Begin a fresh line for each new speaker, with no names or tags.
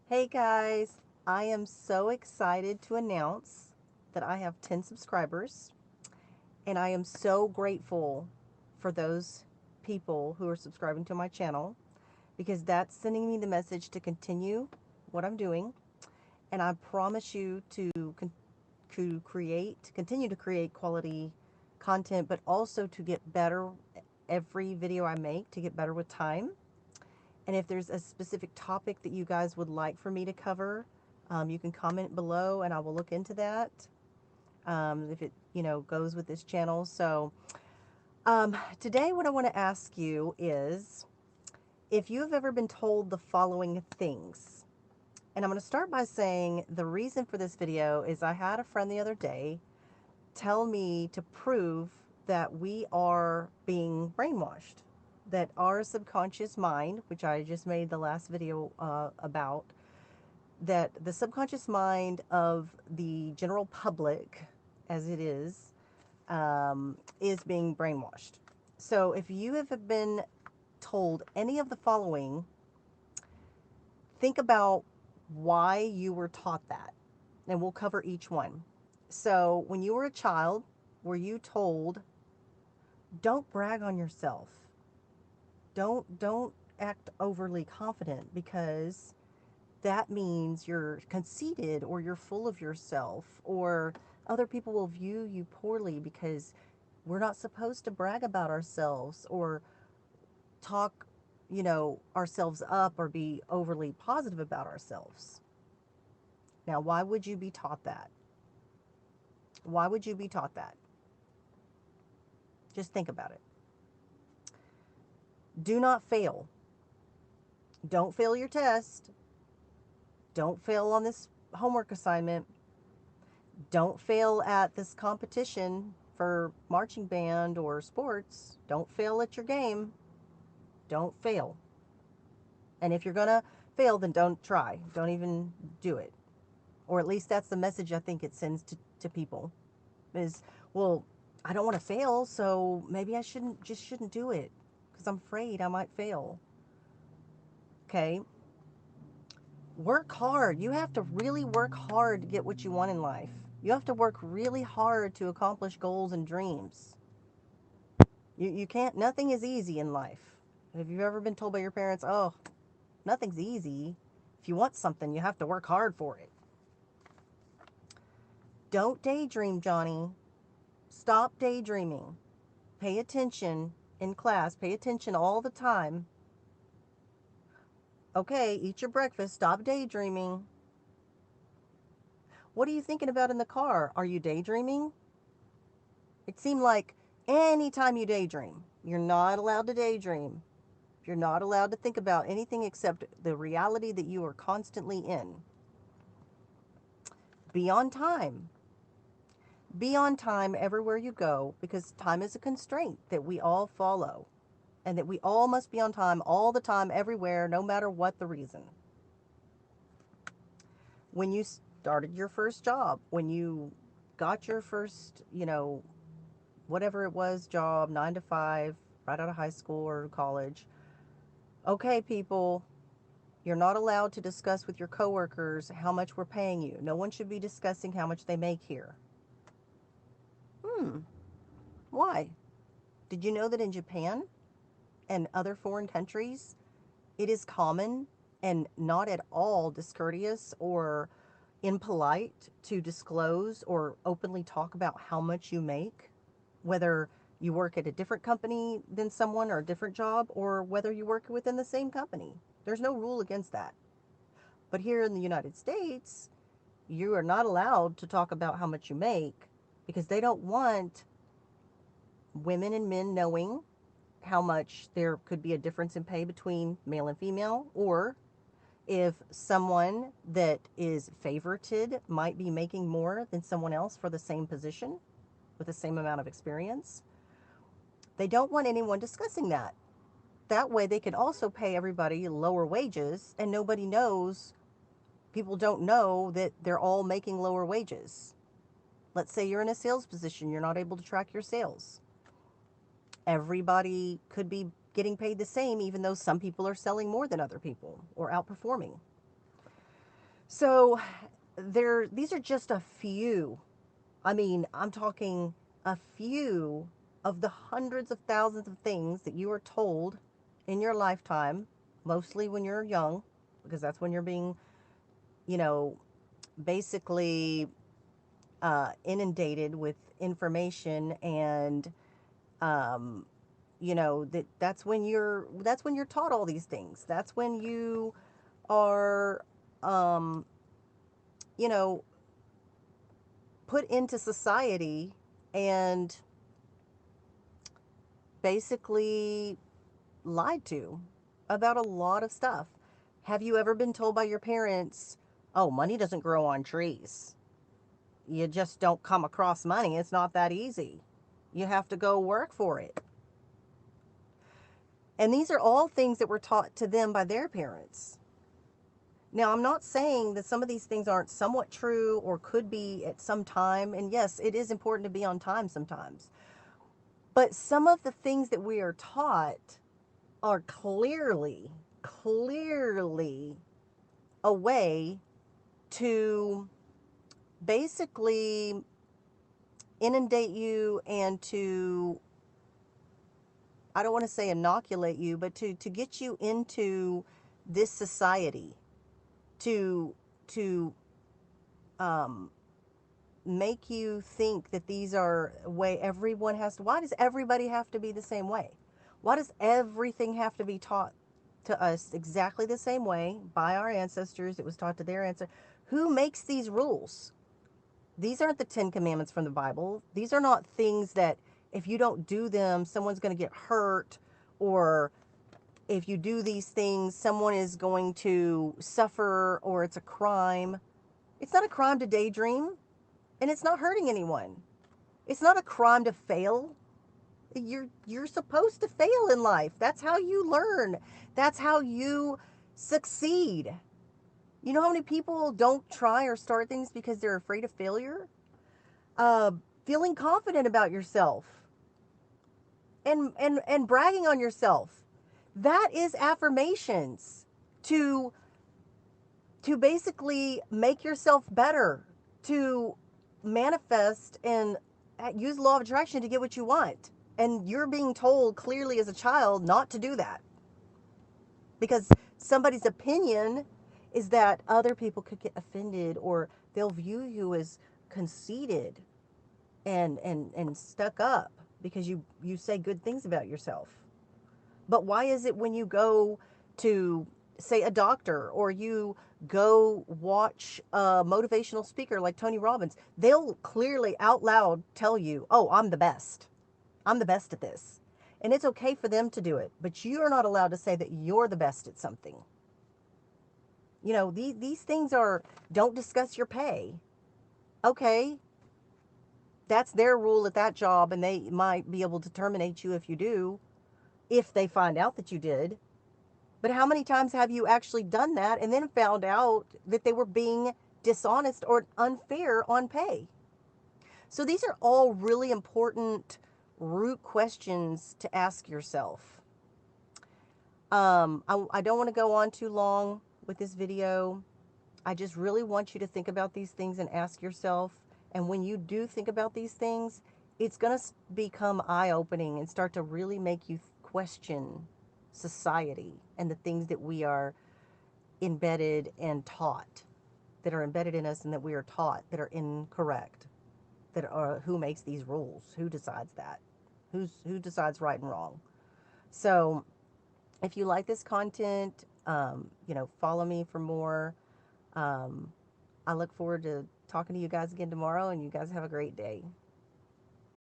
Hey guys, I am so excited to announce that I have 10 subscribers, and I am so grateful for those people who are subscribing to my channel because that's sending me the message to continue what I'm doing. And I promise you to continue to create quality content, but also to get better every video I make, to get better with time. And if there's a specific topic that you guys would like for me to cover, you can comment below and I will look into that, if it, goes with this channel. So today what I want to ask you is if you've ever been told the following things. And I'm going to start by saying the reason for this video is I had a friend the other day tell me to prove that we are being brainwashed, that our subconscious mind, which I just made the last video about, that the subconscious mind of the general public, as it is being brainwashed. So if you have been told any of the following, think about why you were taught that, and we'll cover each one. So when you were a child, were you told, don't brag on yourself? Don't act overly confident because that means you're conceited or you're full of yourself, or other people will view you poorly because we're not supposed to brag about ourselves or talk, ourselves up or be overly positive about ourselves. Now, why would you be taught that? Why would you be taught that? Just think about it. Do not fail. Don't fail your test. Don't fail on this homework assignment. Don't fail at this competition for marching band or sports. Don't fail at your game. Don't fail. And if you're going to fail, then don't try. Don't even do it. Or at least that's the message I think it sends to people is, well, I don't want to fail, so maybe I shouldn't do it because I'm afraid I might fail. Okay? Work hard. You have to really work hard to get what you want in life. You have to work really hard to accomplish goals and dreams. You can't, nothing is easy in life. Have you ever been told by your parents, oh, nothing's easy. If you want something, you have to work hard for it. Don't daydream, Johnny. Stop daydreaming. Pay attention in class. Pay attention all the time. Okay, eat your breakfast. Stop daydreaming. What are you thinking about in the car? Are you daydreaming? It seemed like anytime you daydream, you're not allowed to daydream. You're not allowed to think about anything except the reality that you are constantly in. Be on time. Be on time everywhere you go because time is a constraint that we all follow and that we all must be on time all the time, everywhere, no matter what the reason. When you started your first job, when you got your first, whatever it was, job, 9 to 5, right out of high school or college. Okay, people, you're not allowed to discuss with your coworkers how much we're paying you. No one should be discussing how much they make here. Why? Did you know that in Japan and other foreign countries, it is common and not at all discourteous or impolite to disclose or openly talk about how much you make, whether you work at a different company than someone or a different job, or whether you work within the same company. There's no rule against that. But here in the United States, you are not allowed to talk about how much you make because they don't want women and men knowing how much there could be a difference in pay between male and female, or if someone that is favorited might be making more than someone else for the same position with the same amount of experience. They don't want anyone discussing that. That way they can also pay everybody lower wages and nobody knows, people don't know that they're all making lower wages. Let's say you're in a sales position, you're not able to track your sales. Everybody could be getting paid the same even though some people are selling more than other people or outperforming. So these are just a few. I mean, I'm talking a few of the hundreds of thousands of things that you are told in your lifetime, mostly when you're young, because that's when you're being, you know, basically inundated with information, and um, that's when you're taught all these things. That's when you are, um, you know, put into society and basically lied to about a lot of stuff. Have you ever been told by your parents, oh, money doesn't grow on trees? You just don't come across money. It's not that easy. You have to go work for it. And these are all things that were taught to them by their parents. Now, I'm not saying that some of these things aren't somewhat true or could be at some time. And yes, it is important to be on time sometimes. But some of the things that we are taught are clearly a way to basically inundate you and to, I don't want to say inoculate you, but to get you into this society, to to um, make you think that these are way everyone has to. Why does everybody have to be the same way? Why does everything have to be taught to us exactly the same way by our ancestors? It was taught to their ancestors. Who makes these rules? These aren't the Ten Commandments from the Bible. These are not things that if you don't do them, someone's going to get hurt, or if you do these things, someone is going to suffer, or it's a crime. It's not a crime to daydream, and it's not hurting anyone. It's not a crime to fail. You're supposed to fail in life. That's how you learn. That's how you succeed. You know how many people don't try or start things because they're afraid of failure? Uh, Feeling confident about yourself and bragging on yourself. That is affirmations to to basically make yourself better, to manifest and use law of attraction to get what you want. And you're being told clearly as a child not to do that because somebody's opinion is that other people could get offended or they'll view you as conceited and stuck up because you say good things about yourself. But why is it when you go to, say, a doctor, or you go watch a motivational speaker like Tony Robbins, they'll clearly out loud tell you, oh, I'm the best. I'm the best at this. And it's okay for them to do it, but you're not allowed to say that you're the best at something. You know, these things are, don't discuss your pay. Okay, that's their rule at that job, and they might be able to terminate you if you do, if they find out that you did. But how many times have you actually done that and then found out that they were being dishonest or unfair on pay? So these are all really important root questions to ask yourself. I don't want to go on too long with this video. I just really want you to think about these things and ask yourself. And when you do think about these things, it's going to become eye-opening and start to really make you question society and the things that we are embedded and taught, that are embedded in us and that we are taught that are incorrect, that are, who makes these rules, who decides that, who decides right and wrong. So if you like this content, follow me for more. um, I look forward to talking to you guys again tomorrow, and you guys have a great day.